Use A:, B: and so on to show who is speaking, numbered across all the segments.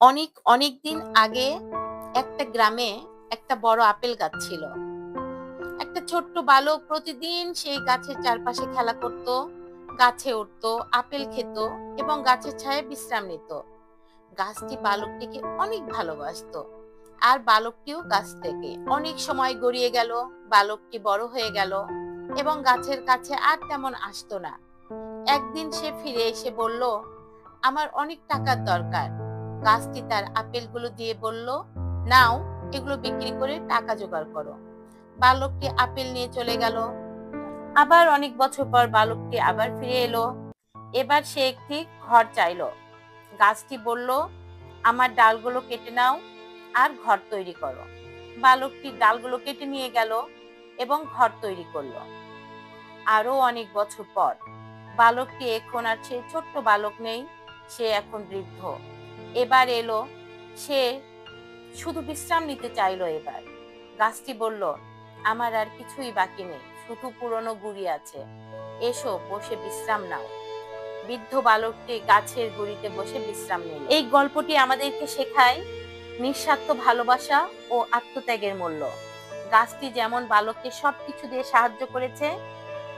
A: অনেক অনেক দিন আগে একটা গ্রামে একটা বড় আপেল গাছ ছিল। একটা ছোট্ট বালক প্রতিদিন সেই গাছের চারপাশে খেলা করত, গাছে উঠতো, আপেল খেত এবং গাছের ছায়ায় বিশ্রাম নিত। গাছটি বালকটিকে অনেক ভালোবাসতো, আর বালকটিও গাছ থেকে। অনেক সময় গড়িয়ে গেল, বালকটি বড় হয়ে গেল এবং গাছের কাছে আর তেমন আসতো না। একদিন সে ফিরে এসে বলল, আমার অনেক টাকার দরকার। গাছটি তার আপেলগুলো দিয়ে বলল, নাও, এগুলো বিক্রি করে টাকা জোগাড় করো। বালকটি আপেল নিয়ে চলে গেল। আবার অনেক বছর পর বালকটি আবার ফিরে এলো। এবার সে একটি ঘর চাইলো। গাছটি বলল, আমার ডালগুলো কেটে নাও আর ঘর তৈরি করো। বালকটি ডালগুলো কেটে নিয়ে গেল এবং ঘর তৈরি করলো। আরো অনেক বছর পর বালকটি এখন আর সেই ছোট্ট বালক নেই, সে এখন বৃদ্ধ। এবার এলো, সে শুধু বিশ্রাম নিতে চাইলো। এবার গাছটি বলল, আমার আর কিছুই বাকি নেই, শুধু পুরনো গুড়ি আছে, এসো বসে বিশ্রাম নাও। বৃদ্ধ বালকটি গাছের গুড়িতে বসে বিশ্রাম নিল। এই গল্পটি আমাদেরকে শেখায় নিঃস্বার্থ ভালোবাসা ও আত্মত্যাগের মূল্য। গাছটি যেমন বালককে সবকিছু দিয়ে সাহায্য করেছে,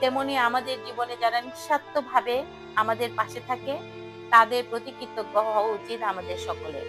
A: তেমনি আমাদের জীবনে যারা নিঃস্বার্থভাবে আমাদের পাশে থাকে, তাদের প্রতি কৃতজ্ঞ হওয়া উচিত আমাদের সকলের।